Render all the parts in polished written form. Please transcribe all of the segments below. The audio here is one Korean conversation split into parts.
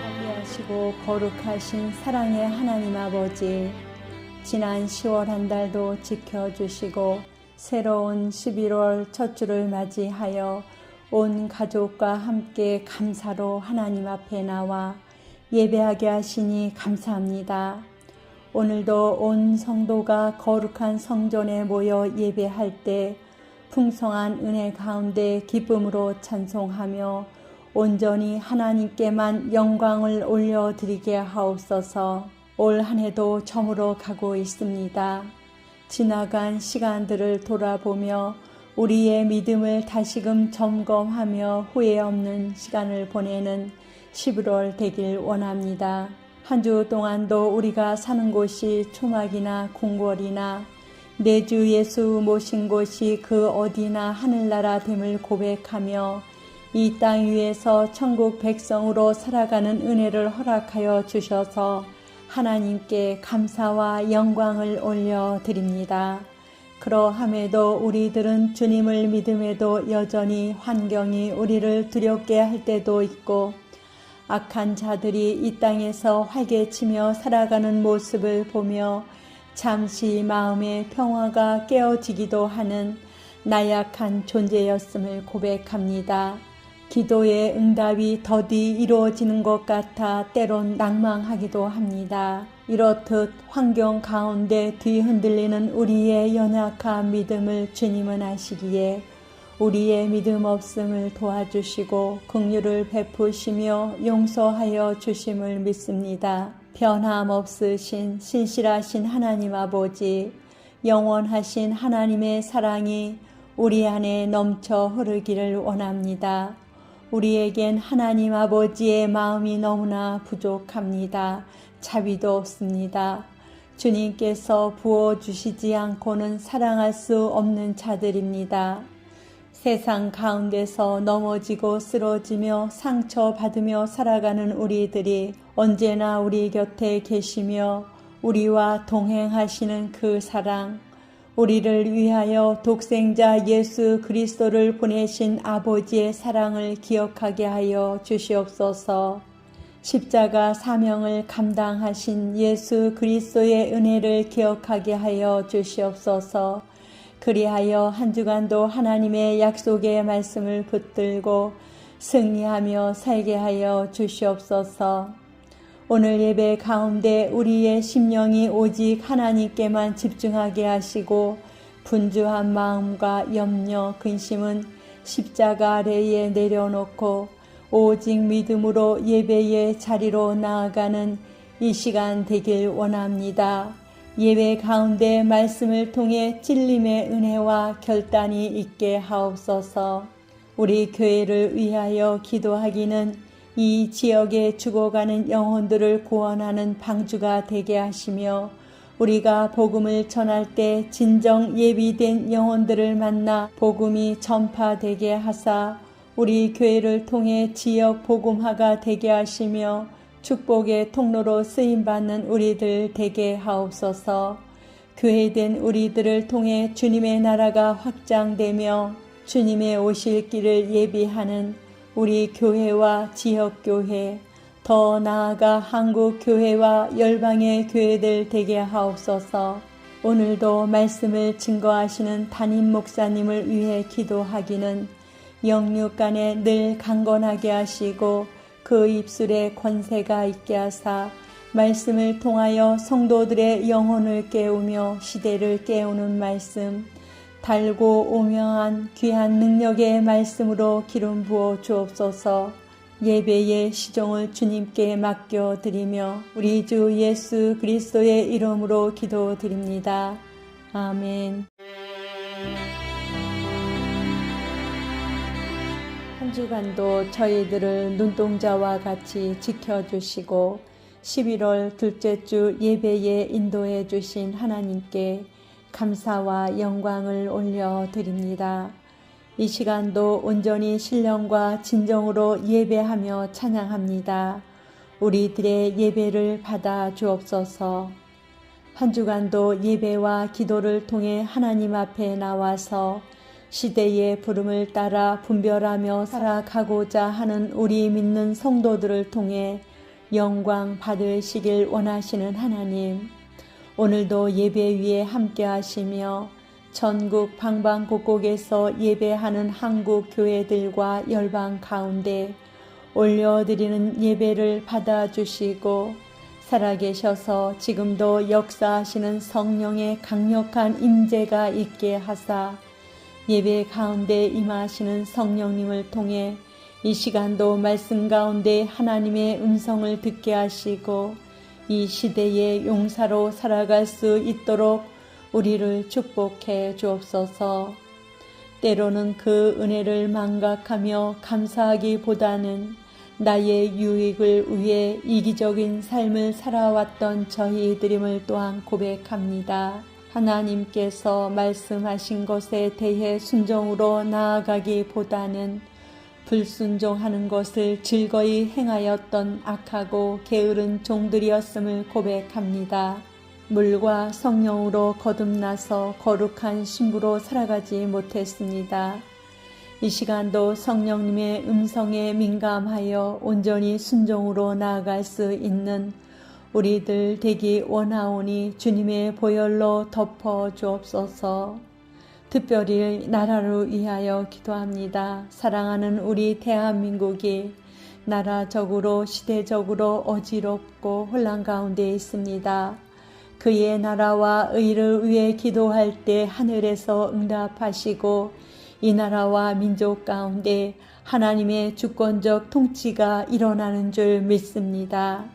자비하시고 거룩하신 사랑의 하나님 아버지, 지난 10월 한 달도 지켜주시고 새로운 11월 첫 주를 맞이하여 온 가족과 함께 감사로 하나님 앞에 나와 예배하게 하시니 감사합니다. 오늘도 온 성도가 거룩한 성전에 모여 예배할 때 풍성한 은혜 가운데 기쁨으로 찬송하며 온전히 하나님께만 영광을 올려드리게 하옵소서. 올 한 해도 저물어 가고 있습니다. 지나간 시간들을 돌아보며 우리의 믿음을 다시금 점검하며 후회 없는 시간을 보내는 11월 되길 원합니다. 한 주 동안도 우리가 사는 곳이 초막이나 궁궐이나 내 주 예수 모신 곳이 그 어디나 하늘나라 됨을 고백하며 이 땅 위에서 천국 백성으로 살아가는 은혜를 허락하여 주셔서 하나님께 감사와 영광을 올려드립니다. 그러함에도 우리들은 주님을 믿음에도 여전히 환경이 우리를 두렵게 할 때도 있고 악한 자들이 이 땅에서 활개치며 살아가는 모습을 보며 잠시 마음의 평화가 깨어지기도 하는 나약한 존재였음을 고백합니다. 기도의 응답이 더디 이루어지는 것 같아 때론 낭망하기도 합니다. 이렇듯 환경 가운데 뒤흔들리는 우리의 연약한 믿음을 주님은 아시기에 우리의 믿음 없음을 도와주시고 긍휼을 베푸시며 용서하여 주심을 믿습니다. 변함없으신 신실하신 하나님 아버지, 영원하신 하나님의 사랑이 우리 안에 넘쳐 흐르기를 원합니다. 우리에겐 하나님 아버지의 마음이 너무나 부족합니다. 자비도 없습니다. 주님께서 부어주시지 않고는 사랑할 수 없는 자들입니다. 세상 가운데서 넘어지고 쓰러지며 상처받으며 살아가는 우리들이 언제나 우리 곁에 계시며 우리와 동행하시는 그 사랑, 우리를 위하여 독생자 예수 그리스도를 보내신 아버지의 사랑을 기억하게 하여 주시옵소서. 십자가 사명을 감당하신 예수 그리스도의 은혜를 기억하게 하여 주시옵소서. 그리하여 한 주간도 하나님의 약속의 말씀을 붙들고 승리하며 살게 하여 주시옵소서. 오늘 예배 가운데 우리의 심령이 오직 하나님께만 집중하게 하시고 분주한 마음과 염려, 근심은 십자가 아래에 내려놓고 오직 믿음으로 예배의 자리로 나아가는 이 시간 되길 원합니다. 예배 가운데 말씀을 통해 찔림의 은혜와 결단이 있게 하옵소서. 우리 교회를 위하여 기도하기는 이 지역에 죽어가는 영혼들을 구원하는 방주가 되게 하시며 우리가 복음을 전할 때 진정 예비된 영혼들을 만나 복음이 전파되게 하사 우리 교회를 통해 지역 복음화가 되게 하시며 축복의 통로로 쓰임받는 우리들 되게 하옵소서. 교회된 우리들을 통해 주님의 나라가 확장되며 주님의 오실 길을 예비하는 우리 교회와 지역교회, 더 나아가 한국교회와 열방의 교회들 되게 하옵소서. 오늘도 말씀을 증거하시는 담임 목사님을 위해 기도하기는 영육간에 늘 강건하게 하시고 그 입술에 권세가 있게 하사 말씀을 통하여 성도들의 영혼을 깨우며 시대를 깨우는 말씀, 달고 오명한 귀한 능력의 말씀으로 기름 부어 주옵소서. 예배의 시종을 주님께 맡겨드리며 우리 주 예수 그리스도의 이름으로 기도드립니다. 아멘. 한 주간도 저희들을 눈동자와 같이 지켜주시고 11월 둘째 주 예배에 인도해 주신 하나님께 감사와 영광을 올려드립니다. 이 시간도 온전히 신령과 진정으로 예배하며 찬양합니다. 우리들의 예배를 받아 주옵소서. 한 주간도 예배와 기도를 통해 하나님 앞에 나와서 시대의 부름을 따라 분별하며 살아가고자 하는 우리 믿는 성도들을 통해 영광 받으시길 원하시는 하나님, 오늘도 예배 위에 함께 하시며 전국 방방곡곡에서 예배하는 한국 교회들과 열방 가운데 올려드리는 예배를 받아주시고 살아계셔서 지금도 역사하시는 성령의 강력한 임재가 있게 하사 예배 가운데 임하시는 성령님을 통해 이 시간도 말씀 가운데 하나님의 음성을 듣게 하시고 이 시대의 용사로 살아갈 수 있도록 우리를 축복해 주옵소서. 때로는 그 은혜를 망각하며 감사하기보다는 나의 유익을 위해 이기적인 삶을 살아왔던 저희들임을 또한 고백합니다. 하나님께서 말씀하신 것에 대해 순종으로 나아가기보다는 불순종하는 것을 즐거이 행하였던 악하고 게으른 종들이었음을 고백합니다. 물과 성령으로 거듭나서 거룩한 신부로 살아가지 못했습니다. 이 시간도 성령님의 음성에 민감하여 온전히 순종으로 나아갈 수 있는 우리들 되기 원하오니 주님의 보혈로 덮어 주옵소서. 특별히 나라를 위하여 기도합니다. 사랑하는 우리 대한민국이 나라적으로 시대적으로 어지럽고 혼란 가운데 있습니다. 그의 나라와 의를 위해 기도할 때 하늘에서 응답하시고 이 나라와 민족 가운데 하나님의 주권적 통치가 일어나는 줄 믿습니다.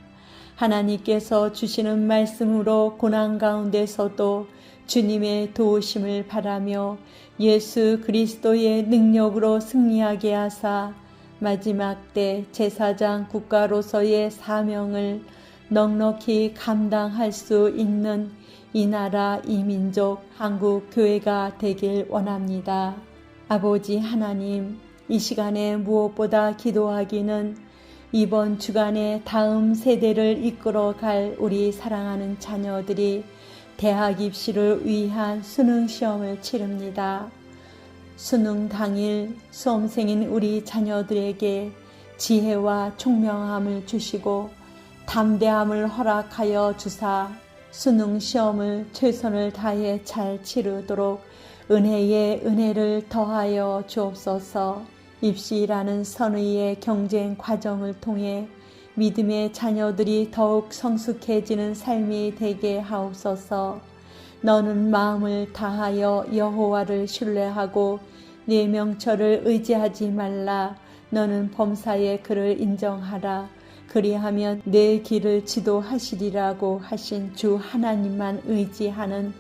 하나님께서 주시는 말씀으로 고난 가운데서도 주님의 도우심을 바라며 예수 그리스도의 능력으로 승리하게 하사 마지막 때 제사장 국가로서의 사명을 넉넉히 감당할 수 있는 이 나라 이 민족 한국 교회가 되길 원합니다. 아버지 하나님, 이 시간에 무엇보다 기도하기는 이번 주간에 다음 세대를 이끌어갈 우리 사랑하는 자녀들이 대학 입시를 위한 수능 시험을 치릅니다. 수능 당일 수험생인 우리 자녀들에게 지혜와 총명함을 주시고 담대함을 허락하여 주사 수능 시험을 최선을 다해 잘 치르도록 은혜에 은혜를 더하여 주옵소서. 입시라는 선의의 경쟁 과정을 통해 믿음의 자녀들이 더욱 성숙해지는 삶이 되게 하옵소서. 너는 마음을 다하여 여호와를 신뢰하고 네 명철을 의지하지 말라. 너는 범사의 그를 인정하라. 그리하면 내 길을 지도하시리라고 하신 주 하나님만 의지하는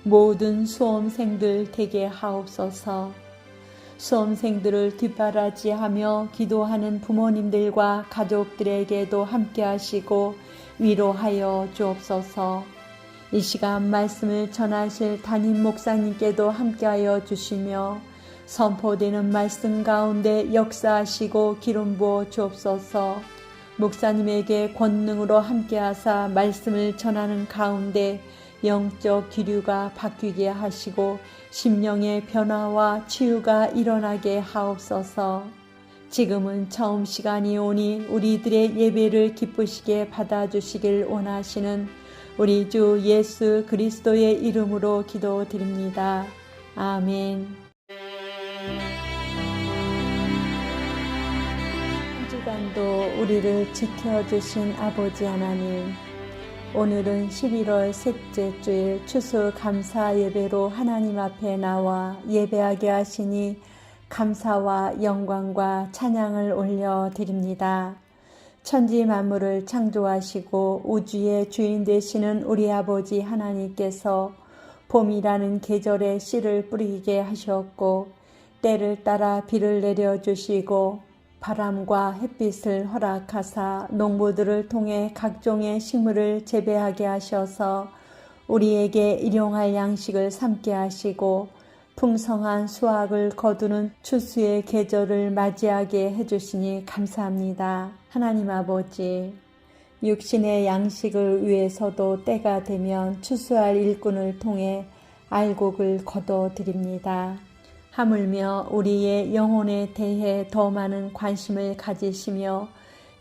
모든 수험생들 되게 하옵소서. 수험생들을 뒷바라지하며 기도하는 부모님들과 가족들에게도 함께 하시고 위로하여 주옵소서. 이 시간 말씀을 전하실 담임 목사님께도 함께하여 주시며 선포되는 말씀 가운데 역사하시고 기름 부어 주옵소서. 목사님에게 권능으로 함께하사 말씀을 전하는 가운데 영적 기류가 바뀌게 하시고 심령의 변화와 치유가 일어나게 하옵소서. 지금은 처음 시간이 오니 우리들의 예배를 기쁘시게 받아주시길 원하시는 우리 주 예수 그리스도의 이름으로 기도드립니다. 아멘. 한 주간도 우리를 지켜주신 아버지 하나님, 오늘은 11월 셋째 주일 추수감사 예배로 하나님 앞에 나와 예배하게 하시니 감사와 영광과 찬양을 올려드립니다. 천지 만물을 창조하시고 우주의 주인 되시는 우리 아버지 하나님께서 봄이라는 계절에 씨를 뿌리게 하셨고 때를 따라 비를 내려주시고 바람과 햇빛을 허락하사 농부들을 통해 각종의 식물을 재배하게 하셔서 우리에게 일용할 양식을 삼게 하시고 풍성한 수확을 거두는 추수의 계절을 맞이하게 해주시니 감사합니다. 하나님 아버지, 육신의 양식을 위해서도 때가 되면 추수할 일꾼을 통해 알곡을 거둬드립니다. 하물며 우리의 영혼에 대해 더 많은 관심을 가지시며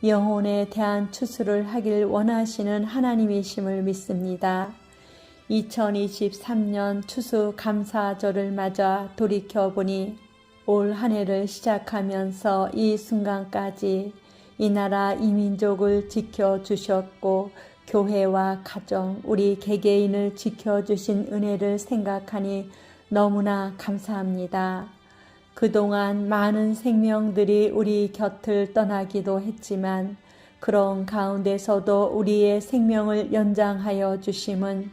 영혼에 대한 추수를 하길 원하시는 하나님이심을 믿습니다. 2023년 추수감사절을 맞아 돌이켜보니 올 한 해를 시작하면서 이 순간까지 이 나라 이 민족을 지켜주셨고 교회와 가정, 우리 개개인을 지켜주신 은혜를 생각하니 너무나 감사합니다. 그동안 많은 생명들이 우리 곁을 떠나기도 했지만 그런 가운데서도 우리의 생명을 연장하여 주심은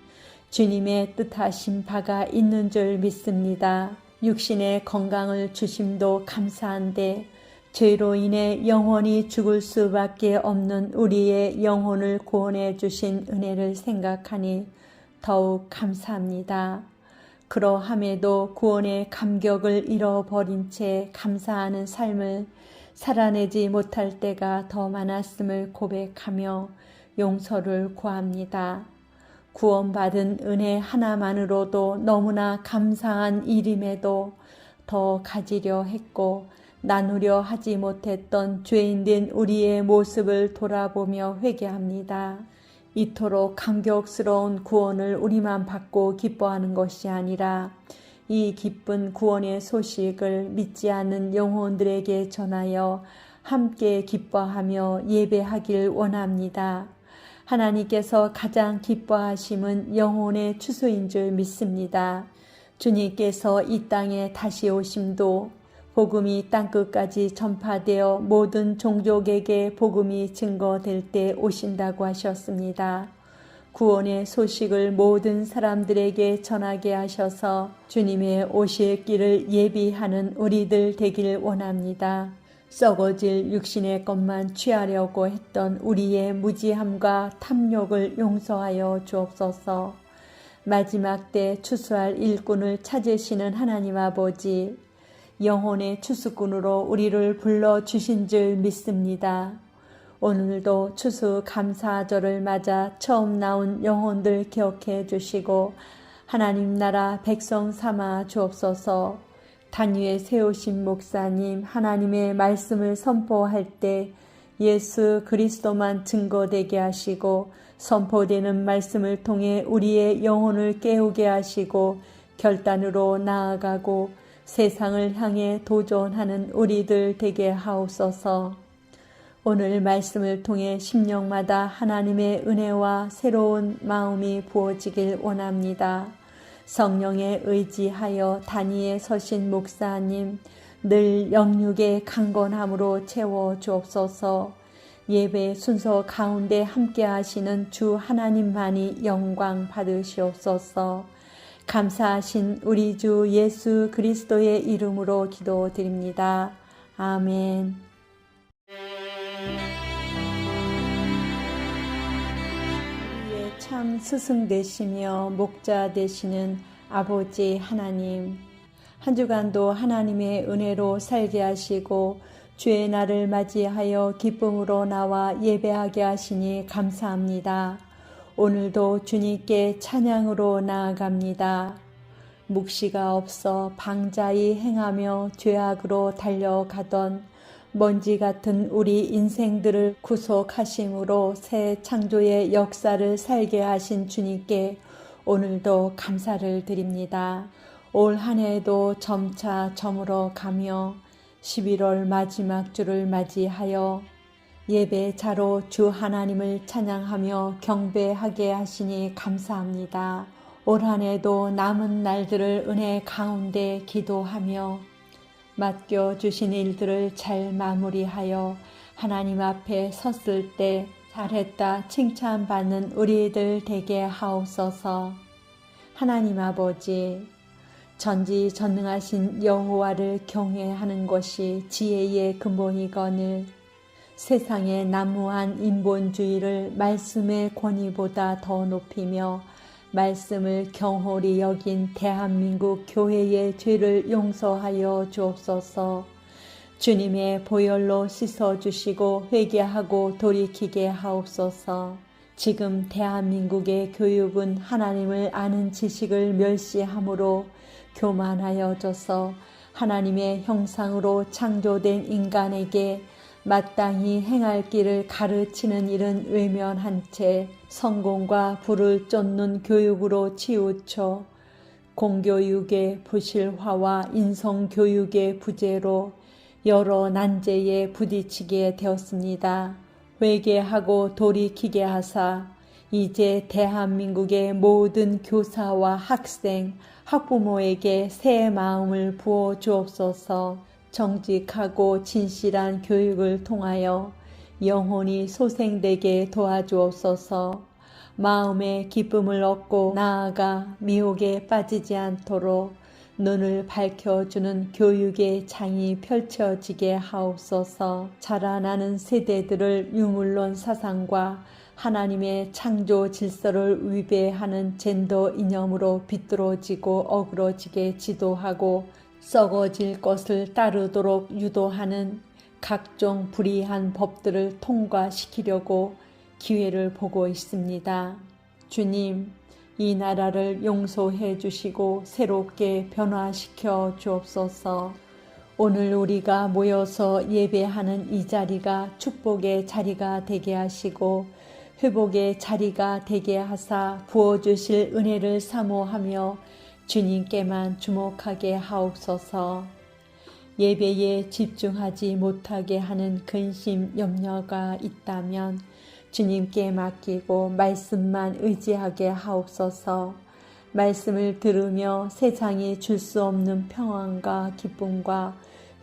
주님의 뜻하신 바가 있는 줄 믿습니다. 육신의 건강을 주심도 감사한데 죄로 인해 영원히 죽을 수밖에 없는 우리의 영혼을 구원해 주신 은혜를 생각하니 더욱 감사합니다. 그러함에도 구원의 감격을 잃어버린 채 감사하는 삶을 살아내지 못할 때가 더 많았음을 고백하며 용서를 구합니다. 구원받은 은혜 하나만으로도 너무나 감사한 일임에도 더 가지려 했고 나누려 하지 못했던 죄인된 우리의 모습을 돌아보며 회개합니다. 이토록 감격스러운 구원을 우리만 받고 기뻐하는 것이 아니라 이 기쁜 구원의 소식을 믿지 않는 영혼들에게 전하여 함께 기뻐하며 예배하길 원합니다. 하나님께서 가장 기뻐하심은 영혼의 추수인 줄 믿습니다. 주님께서 이 땅에 다시 오심도 복음이 땅끝까지 전파되어 모든 종족에게 복음이 증거될 때 오신다고 하셨습니다. 구원의 소식을 모든 사람들에게 전하게 하셔서 주님의 오실 길을 예비하는 우리들 되길 원합니다. 썩어질 육신의 것만 취하려고 했던 우리의 무지함과 탐욕을 용서하여 주옵소서. 마지막 때 추수할 일꾼을 찾으시는 하나님 아버지, 영혼의 추수꾼으로 우리를 불러주신 줄 믿습니다. 오늘도 추수감사절을 맞아 처음 나온 영혼들 기억해 주시고 하나님 나라 백성 삼아 주옵소서. 단위에 세우신 목사님, 하나님의 말씀을 선포할 때 예수 그리스도만 증거되게 하시고 선포되는 말씀을 통해 우리의 영혼을 깨우게 하시고 결단으로 나아가고 세상을 향해 도전하는 우리들 되게 하옵소서. 오늘 말씀을 통해 심령마다 하나님의 은혜와 새로운 마음이 부어지길 원합니다. 성령에 의지하여 단위에 서신 목사님, 늘 영육의 강건함으로 채워 주옵소서. 예배 순서 가운데 함께 하시는 주 하나님만이 영광 받으시옵소서. 감사하신 우리 주 예수 그리스도의 이름으로 기도드립니다. 아멘. 우리의 참 스승 되시며 목자 되시는 아버지 하나님, 한 주간도 하나님의 은혜로 살게 하시고 주의 날을 맞이하여 기쁨으로 나와 예배하게 하시니 감사합니다. 오늘도 주님께 찬양으로 나아갑니다. 묵시가 없어 방자히 행하며 죄악으로 달려가던 먼지 같은 우리 인생들을 구속하심으로 새 창조의 역사를 살게 하신 주님께 오늘도 감사를 드립니다. 올 한 해도 점차 저물어 가며 11월 마지막 주를 맞이하여 예배자로 주 하나님을 찬양하며 경배하게 하시니 감사합니다. 올 한 해도 남은 날들을 은혜 가운데 기도하며 맡겨주신 일들을 잘 마무리하여 하나님 앞에 섰을 때 잘했다 칭찬받는 우리들 되게 하옵소서. 하나님 아버지, 전지전능하신 여호와를 경외하는 것이 지혜의 근본이거늘 세상의 난무한 인본주의를 말씀의 권위보다 더 높이며 말씀을 경홀히 여긴 대한민국 교회의 죄를 용서하여 주옵소서. 주님의 보혈로 씻어주시고 회개하고 돌이키게 하옵소서. 지금 대한민국의 교육은 하나님을 아는 지식을 멸시함으로 교만하여져서 하나님의 형상으로 창조된 인간에게 마땅히 행할 길을 가르치는 일은 외면한 채 성공과 부를 쫓는 교육으로 치우쳐 공교육의 부실화와 인성교육의 부재로 여러 난제에 부딪히게 되었습니다. 회개하고 돌이키게 하사 이제 대한민국의 모든 교사와 학생, 학부모에게 새 마음을 부어 주옵소서. 정직하고 진실한 교육을 통하여 영혼이 소생되게 도와주옵소서. 마음의 기쁨을 얻고 나아가 미혹에 빠지지 않도록 눈을 밝혀주는 교육의 장이 펼쳐지게 하옵소서. 자라나는 세대들을 유물론 사상과 하나님의 창조 질서를 위배하는 젠더 이념으로 비뚤어지고 어그러지게 지도하고 썩어질 것을 따르도록 유도하는 각종 불의한 법들을 통과시키려고 기회를 보고 있습니다. 주님, 이 나라를 용서해 주시고 새롭게 변화시켜 주옵소서. 오늘 우리가 모여서 예배하는 이 자리가 축복의 자리가 되게 하시고 회복의 자리가 되게 하사 부어주실 은혜를 사모하며 주님께만 주목하게 하옵소서. 예배에 집중하지 못하게 하는 근심 염려가 있다면 주님께 맡기고 말씀만 의지하게 하옵소서. 말씀을 들으며 세상이 줄 수 없는 평안과 기쁨과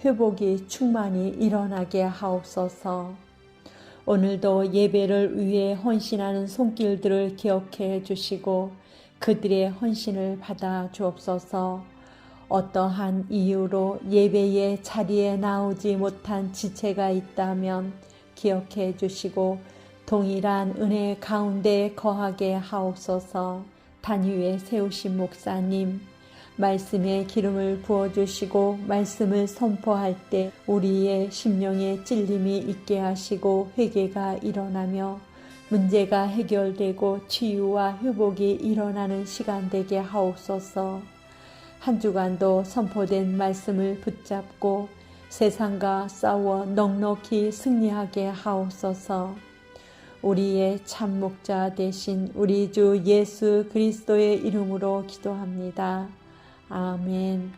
회복이 충만히 일어나게 하옵소서. 오늘도 예배를 위해 헌신하는 손길들을 기억해 주시고 그들의 헌신을 받아 주옵소서. 어떠한 이유로 예배의 자리에 나오지 못한 지체가 있다면 기억해 주시고 동일한 은혜 가운데 거하게 하옵소서. 단위에 세우신 목사님, 말씀에 기름을 부어주시고 말씀을 선포할 때 우리의 심령에 찔림이 있게 하시고 회개가 일어나며 문제가 해결되고 치유와 회복이 일어나는 시간 되게 하옵소서. 한 주간도 선포된 말씀을 붙잡고 세상과 싸워 넉넉히 승리하게 하옵소서. 우리의 참 목자 되신 우리 주 예수 그리스도의 이름으로 기도합니다. 아멘.